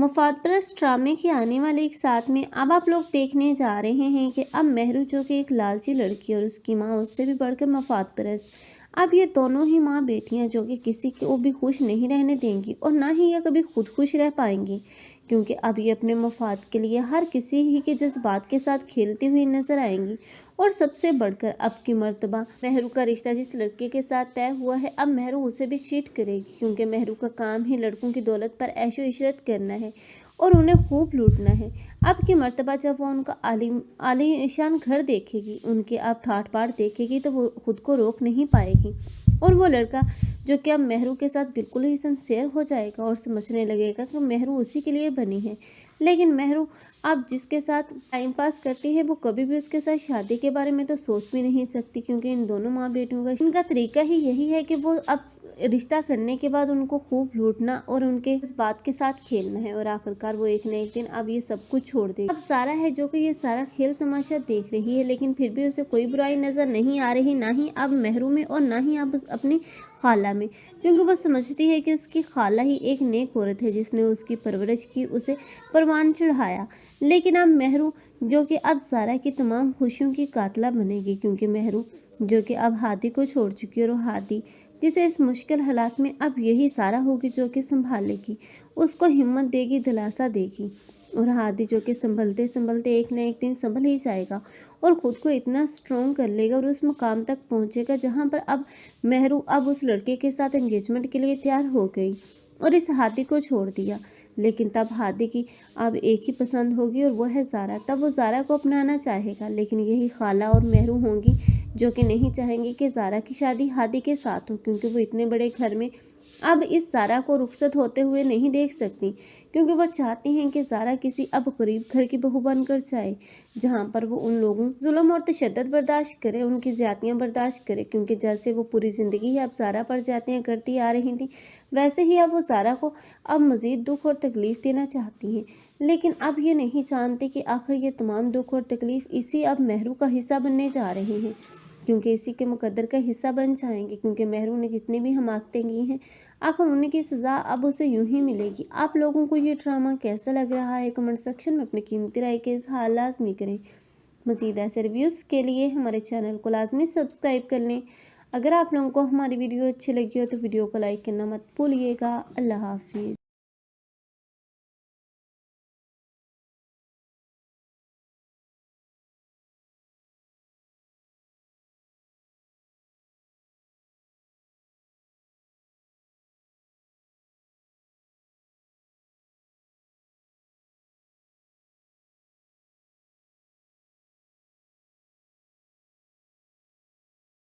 मफाद परस्त ड्रामे के आने वाले एक साथ में अब आप लोग देखने जा रहे हैं कि अब महरू जो कि एक लालची लड़की और उसकी माँ उससे भी बढ़कर मफाद परस्त, अब ये दोनों ही माँ बेटियाँ जो कि किसी को भी खुश नहीं रहने देंगी और ना ही ये कभी खुद खुश रह पाएंगी, क्योंकि अब ये अपने मफाद के लिए हर किसी ही के जज्बात के साथ खेलती हुई नजर आएंगी। और सबसे बढ़कर अब की मर्तबा महरू का रिश्ता जिस लड़के के साथ तय हुआ है, अब महरू उसे भी चीट करेगी, क्योंकि महरू का काम ही लड़कों की दौलत पर ऐशो इशरत करना है और उन्हें खूब लूटना है। अब की मर्तबा जब वो उनका आलीशान घर देखेगी, उनके अब ठाट बाट देखेगी, तो वो खुद को रोक नहीं पाएगी और वो लड़का जो कि अब महरू के साथ बिल्कुल ही सिंसियर हो जाएगा और समझने लगेगा कि महरू उसी के लिए बनी है। लेकिन महरू अब जिसके साथ टाइम पास करती है वो कभी भी उसके साथ शादी के बारे में तो सोच भी नहीं सकती, क्योंकि इन दोनों माँ बेटियों का इनका तरीका ही यही है कि वो अब रिश्ता करने के बाद उनको खूब लूटना और उनके इस बात के साथ खेलना है और आखिरकार वो एक न एक दिन अब ये सब कुछ छोड़ देगी। अब सारा है जो कि ये सारा खेल तमाशा देख रही है, लेकिन फिर भी उसे कोई बुराई नजर नहीं आ रही, ना ही अब महरू में और ना ही अब अपनी खाला में, क्योंकि वो समझती है कि उसकी खाला ही एक नेक औरत है जिसने उसकी परवरिश की, उसे परवान चढ़ाया। लेकिन अब महरू जो कि अब सारा की तमाम खुशियों की कातला बनेगी, क्योंकि महरू जो कि अब हादी को छोड़ चुकी है और हादी जिसे इस मुश्किल हालात में अब यही सारा होगी जो कि संभालेगी, उसको हिम्मत देगी, दिलासा देगी। और हादी जो कि संभलते संभलते एक न एक दिन संभल ही जाएगा और ख़ुद को इतना स्ट्रॉन्ग कर लेगा और उस मुकाम तक पहुंचेगा जहां पर अब महरू अब उस लड़के के साथ एंगेजमेंट के लिए तैयार हो गई और इस हादी को छोड़ दिया। लेकिन तब हादी की अब एक ही पसंद होगी और वो है ज़ारा। तब वो ज़ारा को अपनाना चाहेगा, लेकिन यही खाला और महरू होंगी जो कि नहीं चाहेंगी कि ज़ारा की शादी हादी के साथ हो, क्योंकि वो इतने बड़े घर में अब इस ज़ारा को रुखसत होते हुए नहीं देख सकती, क्योंकि वो चाहती हैं कि ज़ारा किसी अब गरीब घर की बहू बनकर जाए जहाँ पर वो उन लोगों जुल्म और तशद्दुद बर्दाश्त करे, उनकी ज़्यादतियाँ बर्दाश्त करे, क्योंकि जैसे वो पूरी ज़िंदगी अब ज़ारा पर ज़्यादतियाँ करती आ रही थी, वैसे ही अब वो ज़ारा को अब मज़ीद दुख और तकलीफ़ देना चाहती हैं। लेकिन अब ये नहीं जानती कि आखिर ये तमाम दुख और तकलीफ़ इसी अब महरू का हिस्सा बनने जा रहे हैं, क्योंकि इसी के मुकद्दर का हिस्सा बन जाएंगे, क्योंकि महरू ने जितनी भी हमाकतें की हैं आखिर उन्हीं की सज़ा अब उसे यूं ही मिलेगी। आप लोगों को ये ड्रामा कैसा लग रहा है, कमेंट सेक्शन में अपनी कीमती राय के इज़हार लाजमी करें। मज़ीद ऐसे रिव्यूज़ के लिए हमारे चैनल को लाजमी सब्सक्राइब कर लें। अगर आप लोगों को हमारी वीडियो अच्छी लगी हो तो वीडियो को लाइक करना मत भूलिएगा। अल्लाह हाफिज़।